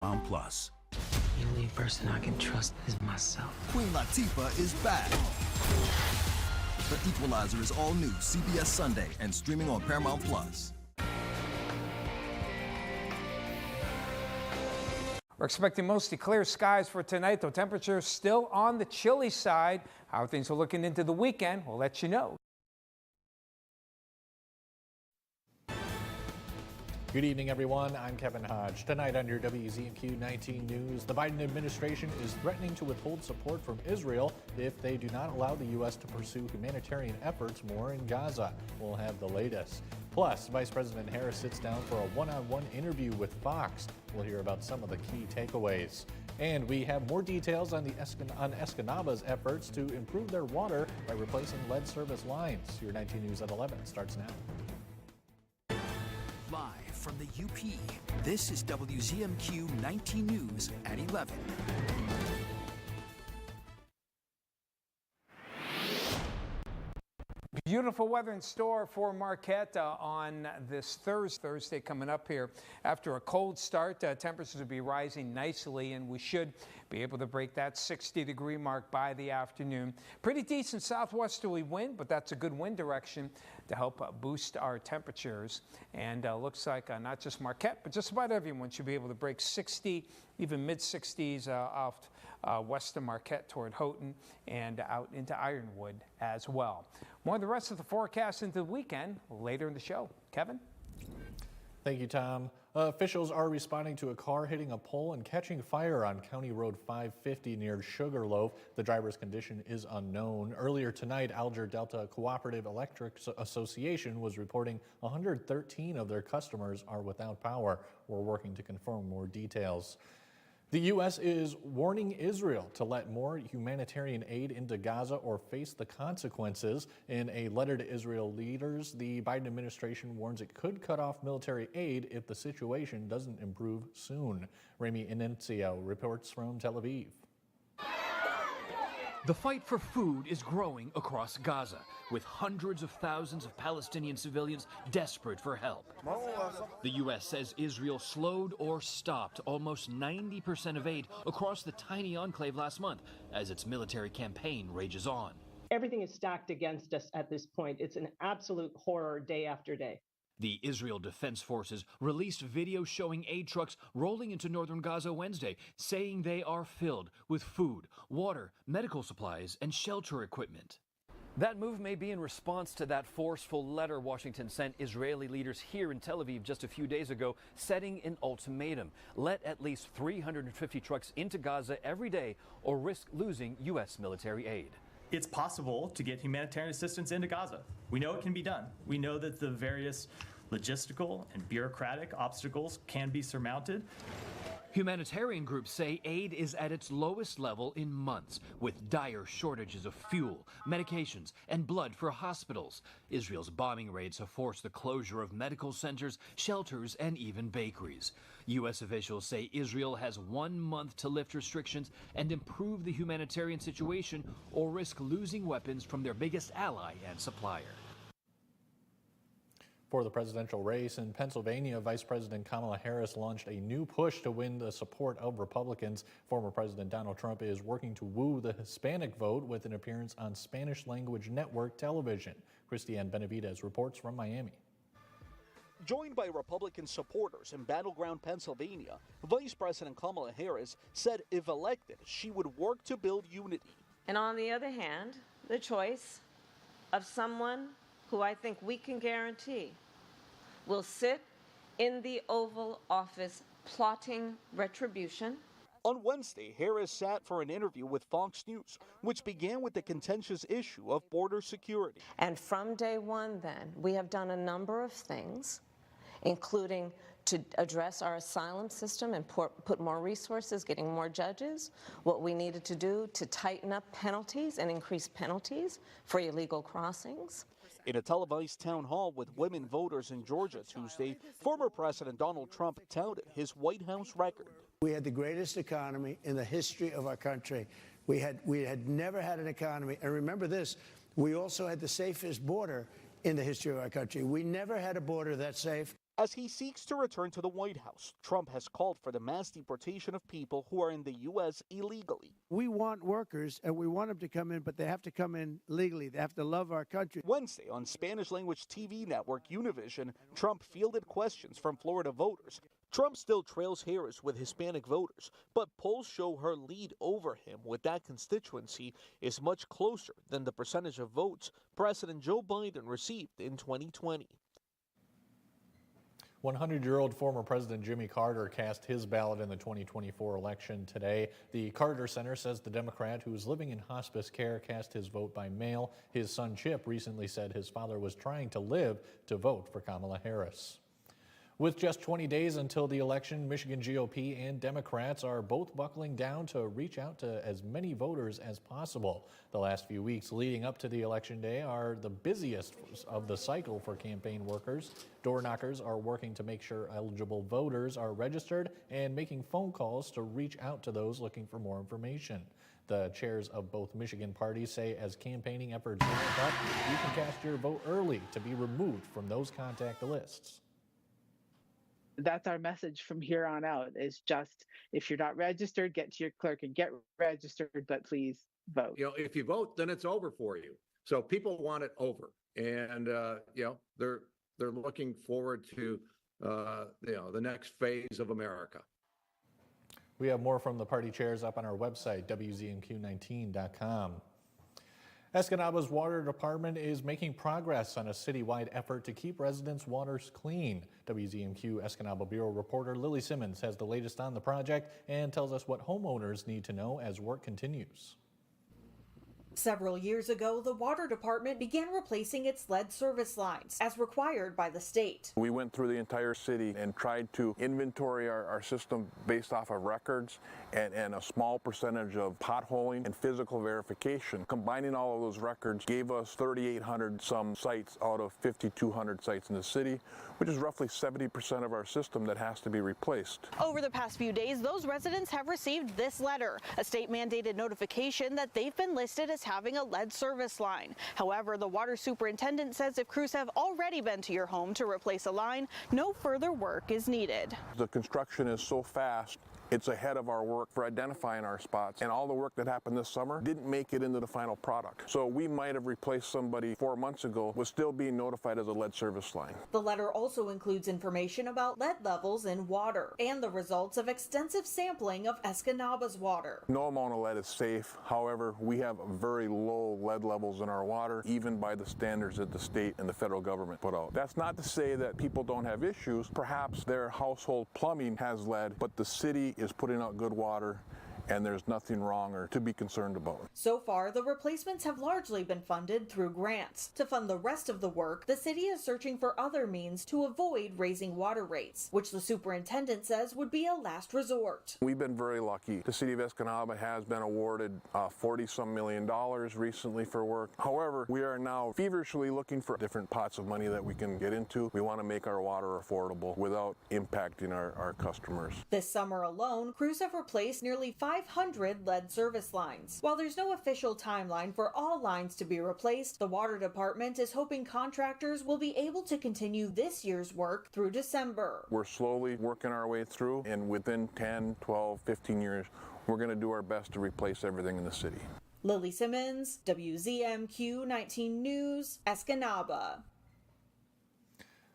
Plus. The only person I can trust is myself. Queen Latifah is back. The Equalizer is all new CBS Sunday and streaming on Paramount Plus. We're expecting mostly clear skies for tonight, though temperatures still on the chilly side. How things are looking into the weekend, we'll let you know. Good evening, everyone. I'm Kevin Hodge. Tonight on your WZMQ 19 News, the Biden administration is threatening to withhold support from Israel if they do not allow the U.S. to pursue humanitarian efforts more in Gaza. We'll have the latest. Plus, Vice President Harris sits down for a one-on-one interview with Fox. We'll hear about some of the key takeaways. And we have more details on Escanaba's efforts to improve their water by replacing lead service lines. Your 19 News at 11 starts now. Live from the UP, this is WZMQ 19 News at 11. Beautiful weather in store for Marquette on this Thursday coming up here. After a cold start, temperatures will be rising nicely, and we should be able to break that 60-degree mark by the afternoon. Pretty decent southwesterly wind, but that's a good wind direction to help boost our temperatures. And looks like not just Marquette, but just about everyone should be able to break 60, even mid-60s off west of Marquette toward Houghton and out into Ironwood as well. More of the rest of the forecast into the weekend later in the show. Kevin? Thank you, Tom. Officials are responding to a car hitting a pole and catching fire on County Road 550 near Sugarloaf. The driver's condition is unknown. Earlier tonight, Alger Delta Cooperative Electric Association was reporting 113 of their customers are without power. We're working to confirm more details. The U.S. is warning Israel to let more humanitarian aid into Gaza or face the consequences. In a letter to Israel leaders, the Biden administration warns it could cut off military aid if the situation doesn't improve soon. Remy Inencio reports from Tel Aviv. The fight for food is growing across Gaza, with hundreds of thousands of Palestinian civilians desperate for help. The U.S. says Israel slowed or stopped almost 90% of aid across the tiny enclave last month as its military campaign rages on. Everything is stacked against us at this point. It's an absolute horror day after day. The Israel Defense Forces released video showing aid trucks rolling into northern Gaza Wednesday, saying they are filled with food, water, medical supplies, and shelter equipment. That move may be in response to that forceful letter Washington sent Israeli leaders here in Tel Aviv just a few days ago, setting an ultimatum. Let at least 350 trucks into Gaza every day or risk losing U.S. military aid. It's possible to get humanitarian assistance into Gaza. We know it can be done. We know that the various logistical and bureaucratic obstacles can be surmounted. Humanitarian groups say aid is at its lowest level in months, with dire shortages of fuel, medications, and blood for hospitals. Israel's bombing raids have forced the closure of medical centers, shelters, and even bakeries. U.S. officials say Israel has 1 month to lift restrictions and improve the humanitarian situation or risk losing weapons from their biggest ally and supplier. For the presidential race in Pennsylvania, Vice President Kamala Harris launched a new push to win the support of Republicans. Former President Donald Trump is working to woo the Hispanic vote with an appearance on Spanish-language network television. Christiane Benavidez reports from Miami. Joined by Republican supporters in battleground Pennsylvania, Vice President Kamala Harris said if elected, she would work to build unity. And on the other hand, the choice of someone who I think we can guarantee will sit in the Oval Office plotting retribution. On Wednesday, Harris sat for an interview with Fox News, which began with the contentious issue of border security. And from day one then, we have done a number of things, including to address our asylum system and put more resources, getting more judges, what we needed to do to tighten up penalties and increase penalties for illegal crossings. In a televised town hall with women voters in Georgia Tuesday, former President Donald Trump touted his White House record. We had the greatest economy in the history of our country. We had never had an economy. And remember this, we also had the safest border in the history of our country. We never had a border that safe. As he seeks to return to the White House, Trump has called for the mass deportation of people who are in the U.S. illegally. We want workers, and we want them to come in, but they have to come in legally. They have to love our country. Wednesday, on Spanish-language TV network Univision, Trump fielded questions from Florida voters. Trump still trails Harris with Hispanic voters, but polls show her lead over him with that constituency is much closer than the percentage of votes President Joe Biden received in 2020. 100-year-old former President Jimmy Carter cast his ballot in the 2024 election today. The Carter Center says the Democrat, who is living in hospice care, cast his vote by mail. His son Chip recently said his father was trying to live to vote for Kamala Harris. With just 20 days until the election, Michigan GOP and Democrats are both buckling down to reach out to as many voters as possible. The last few weeks leading up to the election day are the busiest of the cycle for campaign workers. Door knockers are working to make sure eligible voters are registered and making phone calls to reach out to those looking for more information. The chairs of both Michigan parties say as campaigning efforts ramp up, you can cast your vote early to be removed from those contact lists. That's our message from here on out, is just, if you're not registered, get to your clerk and get registered, but please vote. You know, if you vote, then it's over for you. So people want it over, and you know, they're looking forward to you know, the next phase of America. We have more from the party chairs up on our website, WZMQ19.com. Escanaba's water department is making progress on a citywide effort to keep residents' waters clean. WZMQ Escanaba Bureau reporter Lily Simmons has the latest on the project and tells us what homeowners need to know as work continues. Several years ago, the water department began replacing its lead service lines as required by the state. We went through the entire city and tried to inventory our system based off of records and a small percentage of potholing and physical verification. Combining all of those records gave us 3,800 some sites out of 5,200 sites in the city, which is roughly 70% of our system that has to be replaced. Over the past few days, those residents have received this letter, a state-mandated notification that they've been listed as having a lead service line. However, the water superintendent says if crews have already been to your home to replace a line, no further work is needed. The construction is so fast, it's ahead of our work for identifying our spots, and all the work that happened this summer didn't make it into the final product. So we might have replaced somebody 4 months ago, was still being notified as a lead service line. The letter also includes information about lead levels in water and the results of extensive sampling of Escanaba's water. No amount of lead is safe. However, we have very low lead levels in our water, even by the standards that the state and the federal government put out. That's not to say that people don't have issues. Perhaps their household plumbing has lead, but the city is putting out good water, and there's nothing wrong or to be concerned about. So far, the replacements have largely been funded through grants. To fund the rest of the work, the city is searching for other means to avoid raising water rates, which the superintendent says would be a last resort. We've been very lucky. The city of Escanaba has been awarded $40-some million recently for work. However, we are now feverishly looking for different pots of money that we can get into. We want to make our water affordable without impacting our customers. This summer alone, crews have replaced nearly 500 lead service lines. While there's no official timeline for all lines to be replaced, the water department is hoping contractors will be able to continue this year's work through December. We're slowly working our way through, and within 10, 12, 15 years, we're going to do our best to replace everything in the city. Lily Simmons, WZMQ 19 News, Escanaba.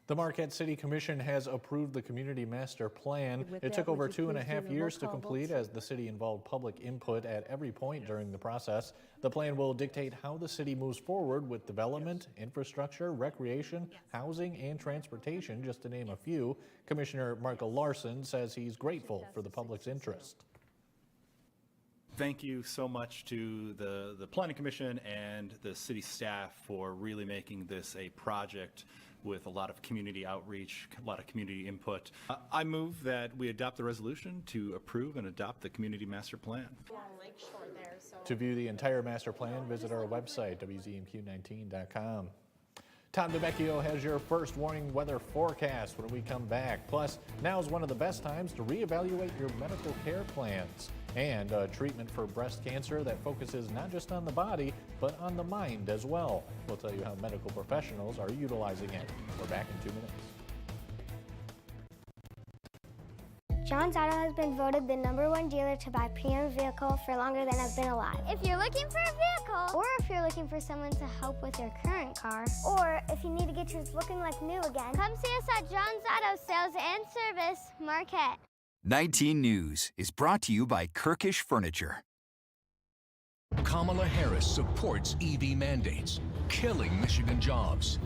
The Marquette City Commission has approved the Community Master Plan. It took over 2.5 years to complete as the city involved public input at every point during the process. The plan will dictate how the city moves forward with development, infrastructure, recreation, housing, and transportation, just to name a few. Commissioner Michael Larson says he's grateful for the public's interest. Thank you so much to the Planning Commission and the city staff for really making this a project with a lot of community outreach, a lot of community input. I move that we adopt the resolution to approve and adopt the Community Master Plan. To view the entire master plan, visit our website, WZMQ19.com. Tom DeMecchio has your first warning weather forecast when we come back. Plus, now is one of the best times to reevaluate your medical care plans. And a treatment for breast cancer that focuses not just on the body, but on the mind as well. We'll tell you how medical professionals are utilizing it. We're back in 2 minutes. John's Auto has been voted the #1 dealer to buy pre-owned vehicle for longer than I've been alive. If you're looking for a vehicle, or if you're looking for someone to help with your current car, or if you need to get yours looking like new again, come see us at John's Auto Sales and Service, Marquette. 19 News is brought to you by Kirkish Furniture. Kamala Harris supports EV mandates, killing Michigan jobs.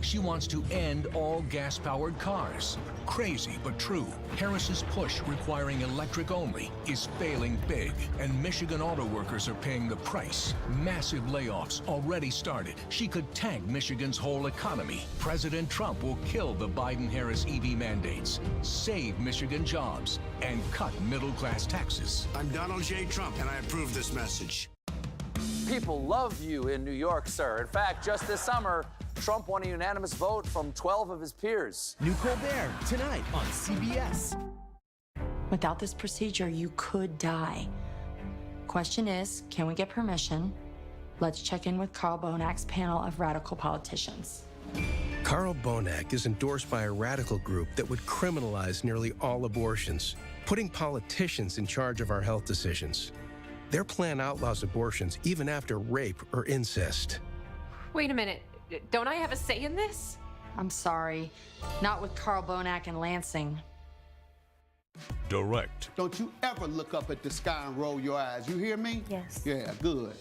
She wants to end all gas-powered cars. Crazy but true. Harris's push requiring electric only is failing big, and Michigan auto workers are paying the price. Massive layoffs already started. She could tank Michigan's whole economy. President Trump will kill the Biden-Harris EV mandates, save Michigan jobs, and cut middle-class taxes. I'm Donald J. Trump, and I approve this message. People love you in New York, sir. In fact, just this summer, Trump won a unanimous vote from 12 of his peers. New Colbert, tonight on CBS. Without this procedure, you could die. Question is, can we get permission? Let's check in with Carl Bonak's panel of radical politicians. Carl Bonak is endorsed by a radical group that would criminalize nearly all abortions, putting politicians in charge of our health decisions. Their plan outlaws abortions even after rape or incest. Wait a minute. Don't I have a say in this? I'm sorry. Not with Carl Bonak and Lansing. Direct. Don't you ever look up at the sky and roll your eyes. You hear me? Yes. Yeah, good.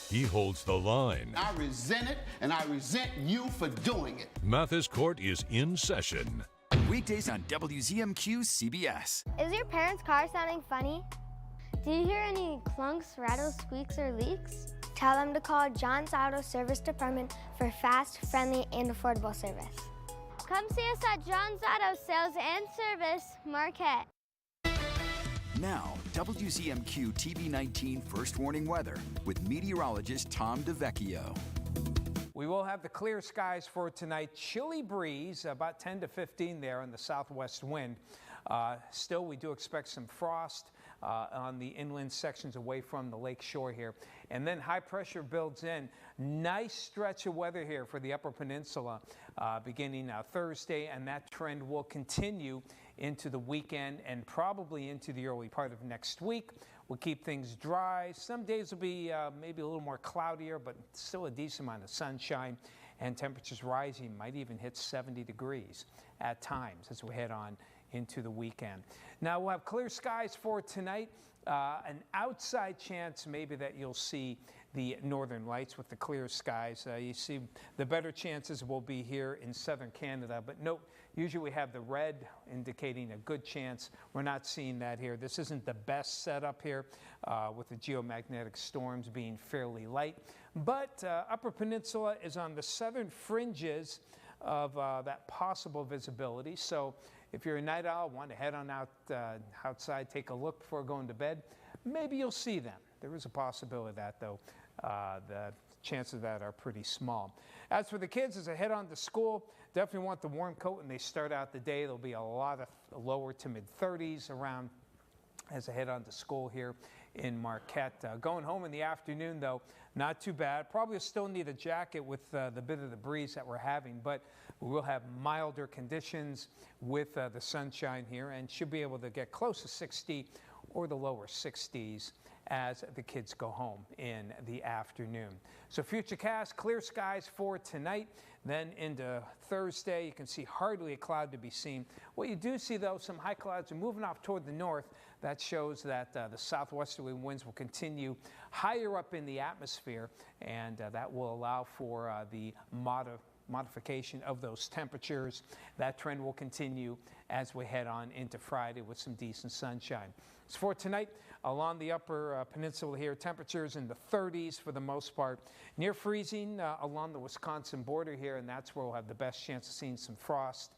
He holds the line. I resent it, and I resent you for doing it. Mathis Court is in session. Weekdays on WZMQ CBS. Is your parents' car sounding funny? Do you hear any clunks, rattles, squeaks, or leaks? Tell them to call John's Auto Service Department for fast, friendly, and affordable service. Come see us at John's Auto Sales and Service, Marquette. Now, WZMQ TV19 First Warning Weather with meteorologist Tom DeVecchio. We will have the clear skies for tonight. Chilly breeze, about 10 to 15 there on the southwest wind. Still, we do expect some frost on the inland sections away from the lake shore here. And then high pressure builds in. Nice stretch of weather here for the Upper Peninsula beginning Thursday, and that trend will continue into the weekend and probably into the early part of next week. We'll keep things dry. Some days will be maybe a little more cloudier, but still a decent amount of sunshine, and temperatures rising, might even hit 70 degrees at times as we head on into the weekend. Now we'll have clear skies for tonight. An outside chance maybe that you'll see the northern lights with the clear skies. You see the better chances will be here in southern Canada, but note, usually we have the red indicating a good chance. We're not seeing that here. This isn't the best setup here with the geomagnetic storms being fairly light, but Upper Peninsula is on the southern fringes of that possible visibility. So if you're a night owl, want to head on out outside, take a look before going to bed, maybe you'll see them. There is a possibility of that, though. The chances of that are pretty small. As for the kids, as they head on to school, definitely want the warm coat when they start out the day. There'll be a lot of lower to mid 30s around as I head on to school here in Marquette. Going home in the afternoon, though, not too bad. Probably still need a jacket with the bit of the breeze that we're having, but we will have milder conditions with the sunshine here and should be able to get close to 60 or the lower 60s as the kids go home in the afternoon. So futurecast, clear skies for tonight. Then into Thursday, you can see hardly a cloud to be seen. What you do see, though, some high clouds are moving off toward the north. That shows that the southwesterly winds will continue higher up in the atmosphere, and that will allow for the modification of those temperatures. That trend will continue as we head on into Friday with some decent sunshine. So for tonight, along the Upper Peninsula here, temperatures in the 30s for the most part. Near freezing along the Wisconsin border here, and that's where we'll have the best chance of seeing some frost.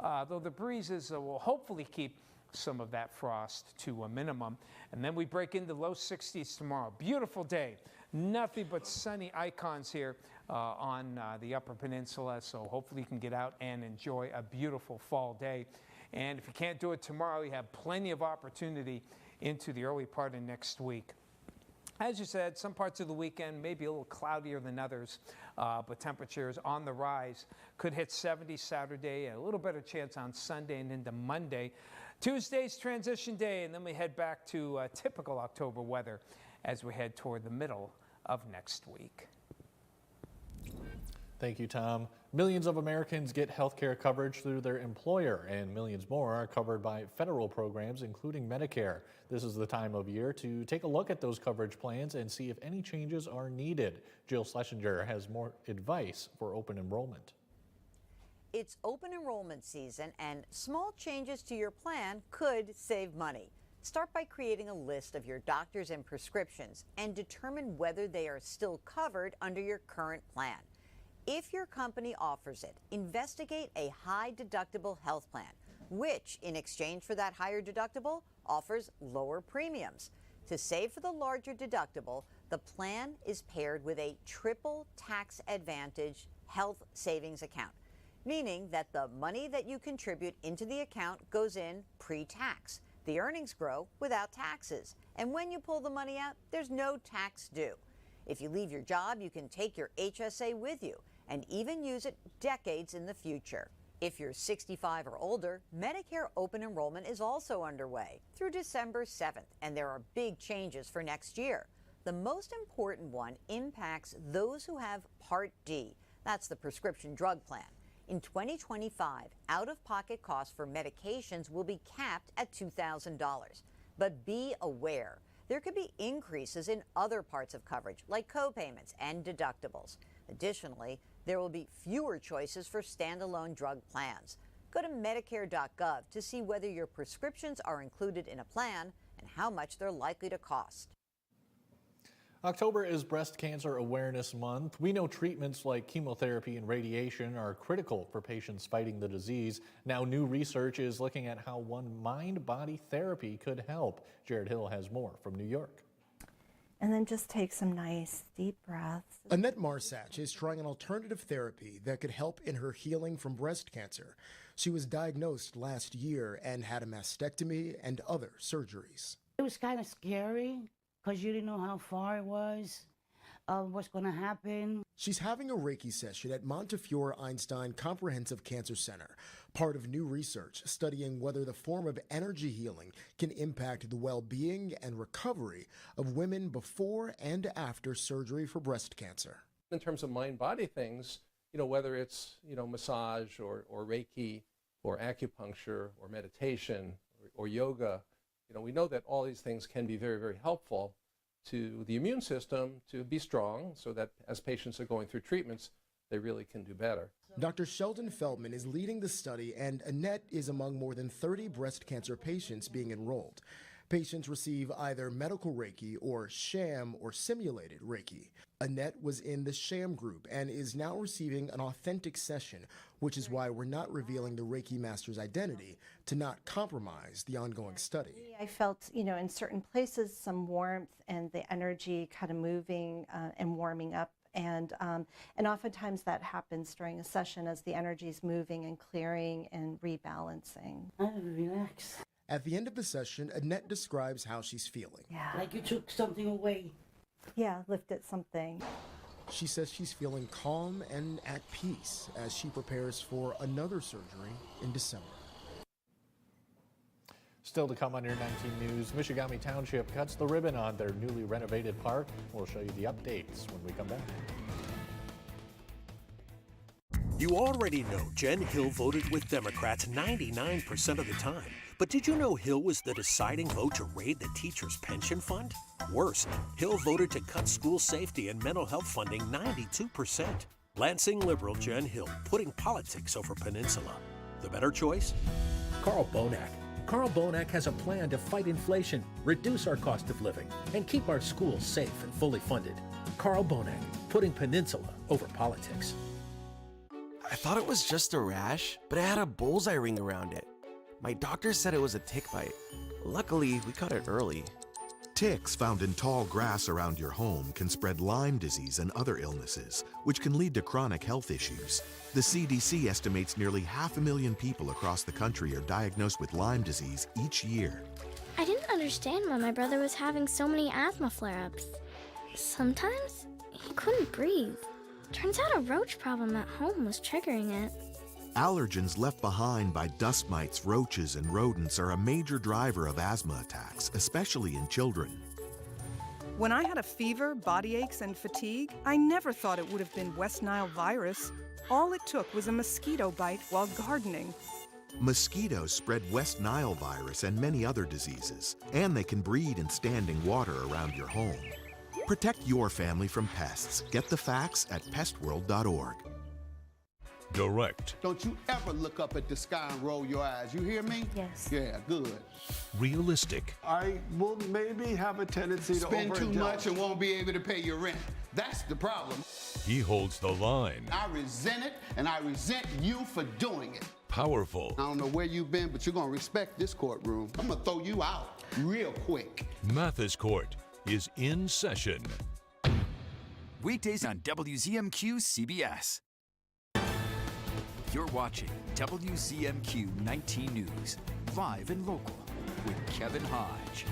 Though the breezes will hopefully keep some of that frost to a minimum. And then we break into low 60s tomorrow. Beautiful day. Nothing but sunny icons here on the Upper Peninsula. So hopefully you can get out and enjoy a beautiful fall day. And if you can't do it tomorrow, you have plenty of opportunity into the early part of next week. As you said, some parts of the weekend may be a little cloudier than others, but temperatures on the rise. Could hit 70 Saturday, a little better chance on Sunday and into Monday. Tuesday's transition day, and then we head back to typical October weather as we head toward the middle of next week. Thank you, Tom. Millions of Americans get health care coverage through their employer, and millions more are covered by federal programs, including Medicare. This is the time of year to take a look at those coverage plans and see if any changes are needed. Jill Schlesinger has more advice for open enrollment. It's open enrollment season, and small changes to your plan could save money. Start by creating a list of your doctors and prescriptions and determine whether they are still covered under your current plan. If your company offers it, investigate a high deductible health plan, which, in exchange for that higher deductible, offers lower premiums. To save for the larger deductible, the plan is paired with a triple tax advantage health savings account, meaning that the money that you contribute into the account goes in pre-tax. The earnings grow without taxes, and when you pull the money out, there's no tax due. If you leave your job, you can take your HSA with you and even use it decades in the future. If you're 65 or older, Medicare open enrollment is also underway through December 7th, and there are big changes for next year. The most important one impacts those who have Part D. That's the prescription drug plan. In 2025, out-of-pocket costs for medications will be capped at $2,000. But be aware, there could be increases in other parts of coverage, like co-payments and deductibles. Additionally, there will be fewer choices for standalone drug plans. Go to Medicare.gov to see whether your prescriptions are included in a plan and how much they're likely to cost. October is Breast Cancer Awareness Month. We know treatments like chemotherapy and radiation are critical for patients fighting the disease. Now new research is looking at how one mind-body therapy could help. Jared Hill has more from New York. And then just take some nice deep breaths. Annette Marsach is trying an alternative therapy that could help in her healing from breast cancer. She was diagnosed last year and had a mastectomy and other surgeries. It was kind of scary because you didn't know how far it was, what's going to happen. She's having a Reiki session at Montefiore Einstein Comprehensive Cancer Center, part of new research studying whether the form of energy healing can impact the well-being and recovery of women before and after surgery for breast cancer. In terms of mind-body things, whether it's, massage or Reiki or acupuncture or meditation or yoga, we know that all these things can be very, very helpful to the immune system to be strong so that as patients are going through treatments, they really can do better. Dr. Sheldon Feldman is leading the study, and Annette is among more than 30 breast cancer patients being enrolled. Patients receive either medical Reiki or sham or simulated Reiki. Annette was in the sham group and is now receiving an authentic session, which is why we're not revealing the Reiki master's identity to not compromise the ongoing study. I felt, in certain places some warmth and the energy kind of moving and warming up. And oftentimes that happens during a session as the energy is moving and clearing and rebalancing. I relax. At the end of the session, Annette describes how she's feeling. Yeah. Like you took something away. Yeah, lifted something. She says she's feeling calm and at peace as she prepares for another surgery in December. Still to come on your 19 News, Michigami Township cuts the ribbon on their newly renovated park. We'll show you the updates when we come back. You already know Jen Hill voted with Democrats 99% of the time. But did you know Hill was the deciding vote to raid the teachers' pension fund? Worse, Hill voted to cut school safety and mental health funding 92%. Lansing liberal Jen Hill, putting politics over Peninsula. The better choice? Carl Bonak. Carl Bonak has a plan to fight inflation, reduce our cost of living, and keep our schools safe and fully funded. Carl Bonak, putting Peninsula over politics. I thought it was just a rash, but it had a bullseye ring around it. My doctor said it was a tick bite. Luckily, we caught it early. Ticks found in tall grass around your home can spread Lyme disease and other illnesses, which can lead to chronic health issues. The CDC estimates nearly 500,000 people across the country are diagnosed with Lyme disease each year. I didn't understand why my brother was having so many asthma flare-ups. Sometimes he couldn't breathe. Turns out a roach problem at home was triggering it. Allergens left behind by dust mites, roaches, and rodents are a major driver of asthma attacks, especially in children. When I had a fever, body aches, and fatigue, I never thought it would have been West Nile virus. All it took was a mosquito bite while gardening. Mosquitoes spread West Nile virus and many other diseases, and they can breed in standing water around your home. Protect your family from pests. Get the facts at pestworld.org. Direct. Don't you ever look up at the sky and roll your eyes. You hear me? Yes. Yeah, good. Realistic. I will maybe have a tendency to Spend too overindulge. much and won't be able to pay your rent. That's the problem. He holds the line. I resent it, and I resent you for doing it. Powerful. I don't know where you've been, but you're gonna respect this courtroom. I'm gonna throw you out real quick. Mathis Court is in session. Weekdays on WZMQ CBS. You're watching WZMQ 19 News, live and local, with Kevin Hodge.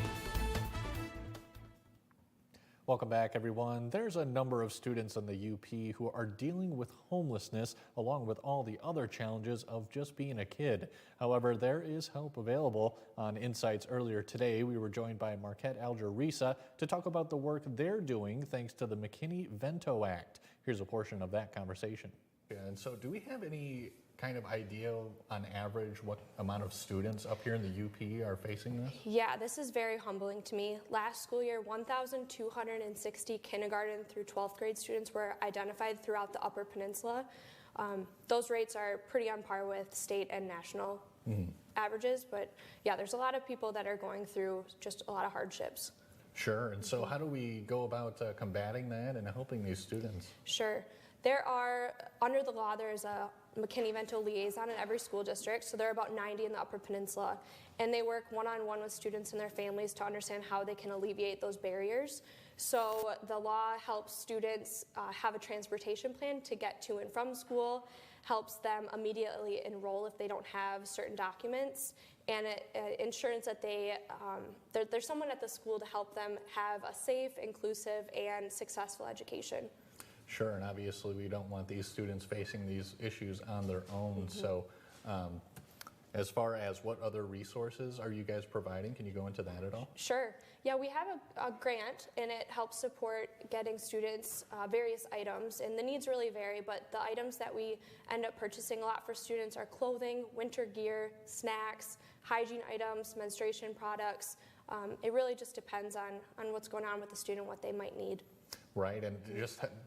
Welcome back, everyone. There's a number of students in the UP who are dealing with homelessness, along with all the other challenges of just being a kid. However, there is help available. On Insights earlier today, we were joined by Marquette Algerisa to talk about the work they're doing thanks to the McKinney-Vento Act. Here's a portion of that conversation. And so do we have any kind of idea on average what amount of students up here in the UP are facing this? Yeah, this is very humbling to me. Last school year, 1,260 kindergarten through 12th grade students were identified throughout the Upper Peninsula. Those rates are pretty on par with state and national averages, but yeah, there's a lot of people that are going through just a lot of hardships. Sure, and so how do we go about combating that and helping these students? Sure. There are, under the law, there's a McKinney-Vento liaison in every school district, so there are about 90 in the Upper Peninsula, and they work one-on-one with students and their families to understand how they can alleviate those barriers. So the law helps students have a transportation plan to get to and from school, helps them immediately enroll if they don't have certain documents, and it ensures that there's someone at the school to help them have a safe, inclusive, and successful education. Sure, and obviously we don't want these students facing these issues on their own. So as far as what other resources are you guys providing, can you go into that at all? Sure. Yeah, we have a grant, and it helps support getting students various items, and the needs really vary, but the items that we end up purchasing a lot for students are clothing, winter gear, snacks, hygiene items, menstruation products. It really just depends on what's going on with the student, what they might need. Right, and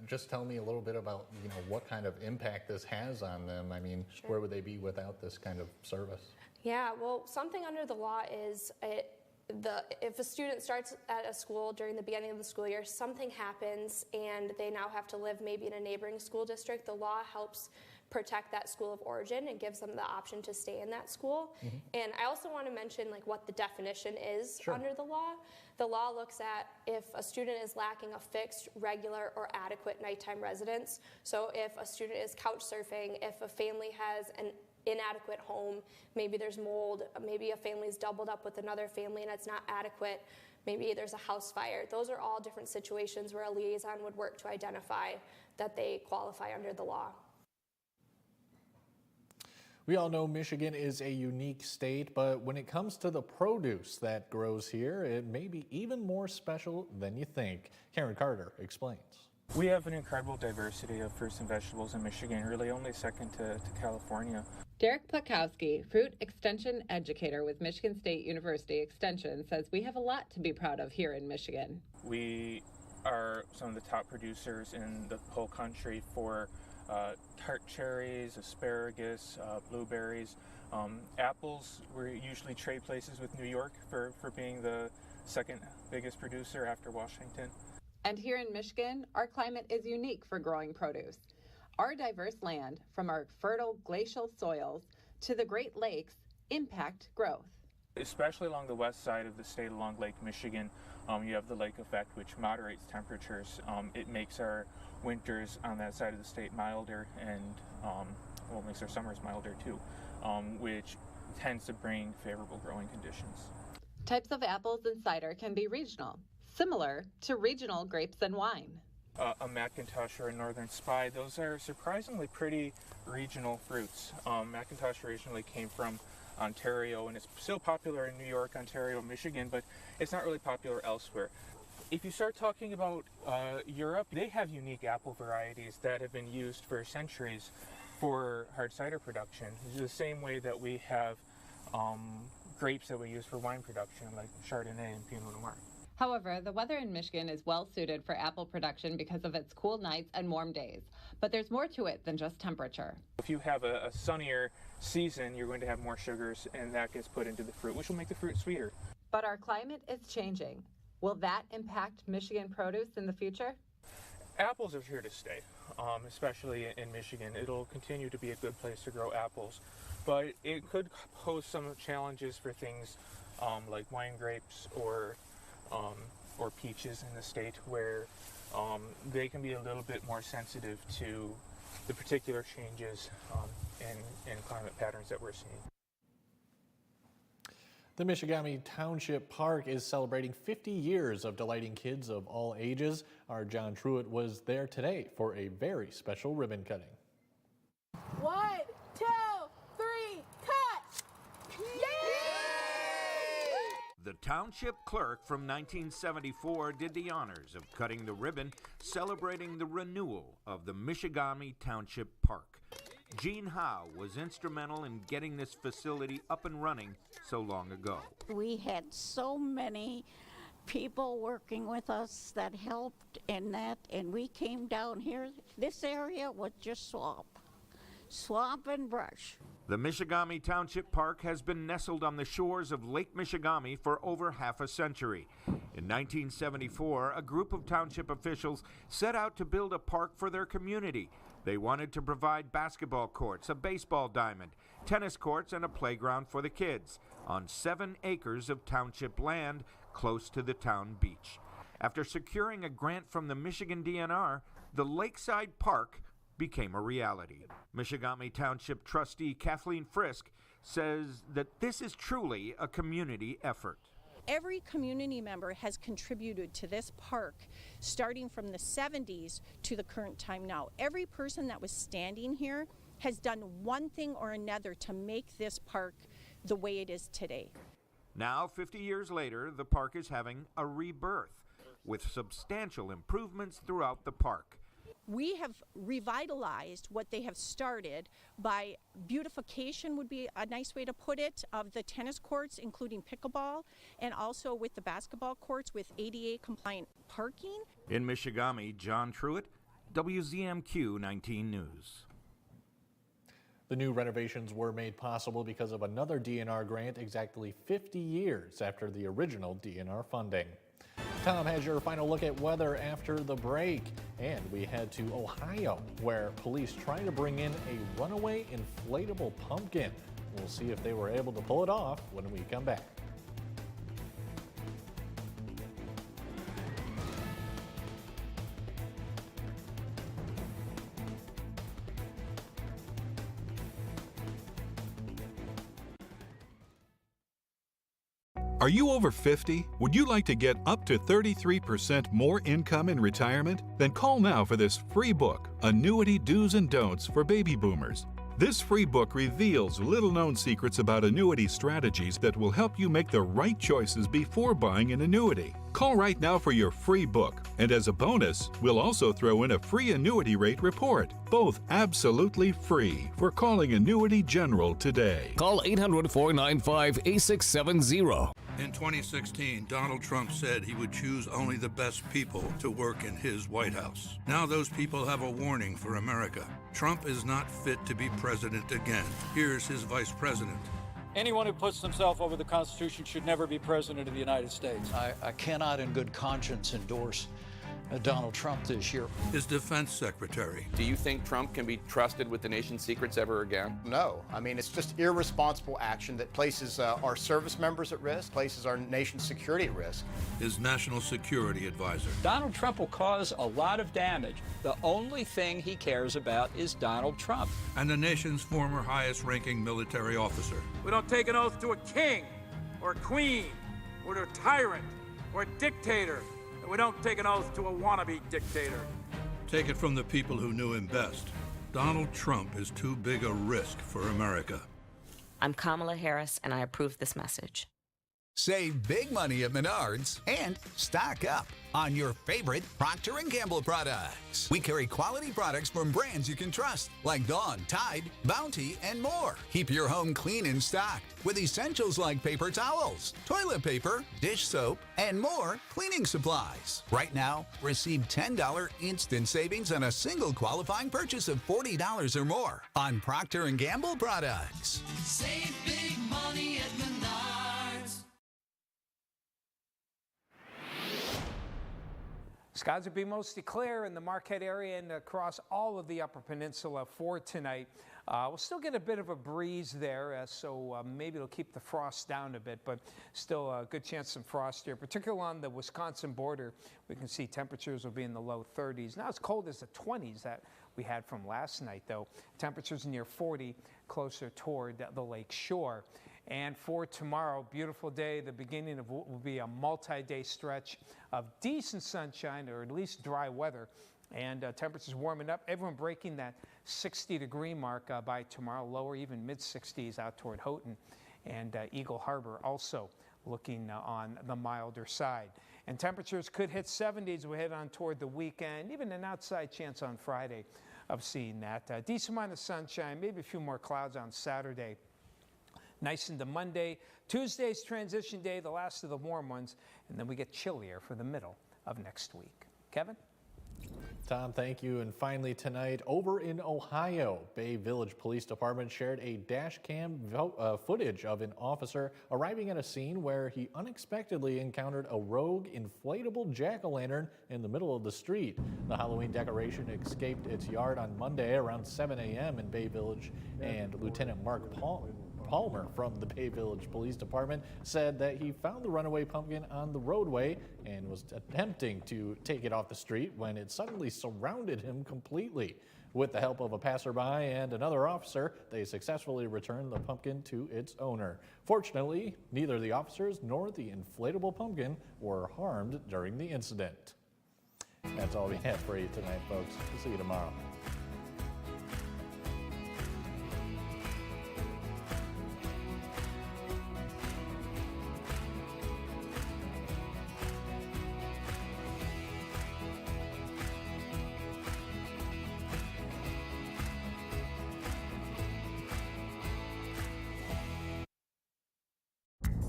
just tell me a little bit about what kind of impact this has on them. I mean, Sure. Where would they be without this kind of service? Yeah, well, something under the law is if a student starts at a school during the beginning of the school year, something happens and they now have to live maybe in a neighboring school district, the law helps protect that school of origin and gives them the option to stay in that school. And I also want to mention what the definition is under the law. The law looks at if a student is lacking a fixed, regular, or adequate nighttime residence. So if a student is couch surfing, if a family has an inadequate home, maybe there's mold, maybe a family's doubled up with another family and it's not adequate, maybe there's a house fire. Those are all different situations where a liaison would work to identify that they qualify under the law. We all know Michigan is a unique state, but when it comes to the produce that grows here, it may be even more special than you think. Karen Carter explains. We have an incredible diversity of fruits and vegetables in Michigan, really only second to California. Derek Plakowski, fruit extension educator with Michigan State University Extension, says we have a lot to be proud of here in Michigan. We are some of the top producers in the whole country for tart cherries, asparagus, blueberries, apples. We usually trade places with New York for being the second biggest producer after Washington. And here in Michigan, our climate is unique for growing produce. Our diverse land, from our fertile glacial soils to the Great Lakes, impact growth. Especially along the west side of the state, along Lake Michigan, you have the lake effect, which moderates temperatures. It makes our winters on that side of the state milder, and makes our summers milder too, which tends to bring favorable growing conditions. Types of apples and cider can be regional, similar to regional grapes and wine. a Macintosh or a Northern Spy, those are surprisingly pretty regional fruits. Macintosh originally came from Ontario, and it's still popular in New York, Ontario, Michigan, but it's not really popular elsewhere. If you start talking about Europe, they have unique apple varieties that have been used for centuries for hard cider production. It's the same way that we have grapes that we use for wine production, like Chardonnay and Pinot Noir. However, the weather in Michigan is well suited for apple production because of its cool nights and warm days. But there's more to it than just temperature. If you have a sunnier season, you're going to have more sugars, and that gets put into the fruit, which will make the fruit sweeter. But our climate is changing. Will that impact Michigan produce in the future? Apples are here to stay, especially in Michigan. It'll continue to be a good place to grow apples, but it could pose some challenges for things like wine grapes or peaches in the state, where they can be a little bit more sensitive to the particular changes in climate patterns that we're seeing. The Michigami Township Park is celebrating 50 years of delighting kids of all ages. Our John Truitt was there today for a very special ribbon cutting. 1, 2, 3, cut! Yay! The township clerk from 1974 did the honors of cutting the ribbon, celebrating the renewal of the Michigami Township Park. Jean Howe was instrumental in getting this facility up and running so long ago. We had so many people working with us that helped in that, and we came down here. This area was just swamp and brush. The Michigami Township Park has been nestled on the shores of Lake Michigami for over half a century. In 1974, a group of township officials set out to build a park for their community. They wanted to provide basketball courts, a baseball diamond, tennis courts, and a playground for the kids on 7 acres of township land close to the town beach. After securing a grant from the Michigan DNR, the Lakeside Park became a reality. Michigami Township trustee Kathleen Frisk says that this is truly a community effort. Every community member has contributed to this park starting from the 70s to the current time now. Every person that was standing here has done one thing or another to make this park the way it is today. Now, 50 years later, the park is having a rebirth with substantial improvements throughout the park. We have revitalized what they have started by beautification, would be a nice way to put it, of the tennis courts, including pickleball, and also with the basketball courts with ADA compliant parking. In Michigami, John Truitt, WZMQ 19 News. The new renovations were made possible because of another DNR grant exactly 50 years after the original DNR funding. Tom has your final look at weather after the break. And we head to Ohio, where police try to bring in a runaway inflatable pumpkin. We'll see if they were able to pull it off when we come back. Are you over 50? Would you like to get up to 33% more income in retirement? Then call now for this free book, Annuity Do's and Don'ts for Baby Boomers. This free book reveals little-known secrets about annuity strategies that will help you make the right choices before buying an annuity. Call right now for your free book, and as a bonus, we'll also throw in a free annuity rate report. Both absolutely free for calling Annuity General today. Call 800-495-8670. In 2016, Donald Trump said he would choose only the best people to work in his White House. Now those people have a warning for America. Trump is not fit to be president again. Here's his vice president. Anyone who puts themselves over the Constitution should never be president of the United States. I cannot in good conscience endorse Donald Trump this year. His defense secretary. Do you think Trump can be trusted with the nation's secrets ever again? No. I mean, it's just irresponsible action that places our service members at risk, places our nation's security at risk. His national security advisor. Donald Trump will cause a lot of damage. The only thing he cares about is Donald Trump. And the nation's former highest-ranking military officer. We don't take an oath to a king or a queen or to a tyrant or a dictator. We don't take an oath to a wannabe dictator. Take it from the people who knew him best. Donald Trump is too big a risk for America. I'm Kamala Harris, and I approve this message. Save big money at Menards and stock up on your favorite Procter & Gamble products. We carry quality products from brands you can trust, like Dawn, Tide, Bounty, and more. Keep your home clean and stocked with essentials like paper towels, toilet paper, dish soap, and more cleaning supplies. Right now, receive $10 instant savings on a single qualifying purchase of $40 or more on Procter & Gamble products. Save big money at Menards. Skies will be mostly clear in the Marquette area and across all of the Upper Peninsula for tonight. We'll still get a bit of a breeze there, so maybe it'll keep the frost down a bit, but still a good chance of some frost here, particularly on the Wisconsin border. We can see temperatures will be in the low 30s. Not as cold as the 20s that we had from last night, though. Temperatures near 40, closer toward the lake shore. And for tomorrow, beautiful day, the beginning of what will be a multi-day stretch of decent sunshine, or at least dry weather, and temperatures warming up. Everyone breaking that 60-degree mark by tomorrow, lower, even mid-60s out toward Houghton. And Eagle Harbor also looking on the milder side. And temperatures could hit 70s. We head on toward the weekend, even an outside chance on Friday of seeing that. Decent amount of sunshine, maybe a few more clouds on Saturday. Nice into Monday. Tuesday's transition day, the last of the warm ones, and then we get chillier for the middle of next week. Kevin? Tom, thank you. And finally tonight, over in Ohio, Bay Village Police Department shared a dash cam footage of an officer arriving at a scene where he unexpectedly encountered a rogue inflatable jack-o'-lantern in the middle of the street. The Halloween decoration escaped its yard on Monday around 7 a.m. in Bay Village, and Lieutenant Mark Palmer from the Bay Village Police Department said that he found the runaway pumpkin on the roadway and was attempting to take it off the street when it suddenly surrounded him completely. With the help of a passerby and another officer, they successfully returned the pumpkin to its owner. Fortunately, neither the officers nor the inflatable pumpkin were harmed during the incident. That's all we have for you tonight, folks. We'll see you tomorrow.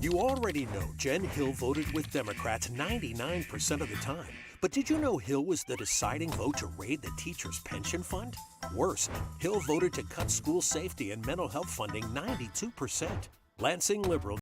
You already know Jen Hill voted with Democrats 99% of the time. But did you know Hill was the deciding vote to raid the teachers' pension fund? Worse, Hill voted to cut school safety and mental health funding 92%. Lansing Liberal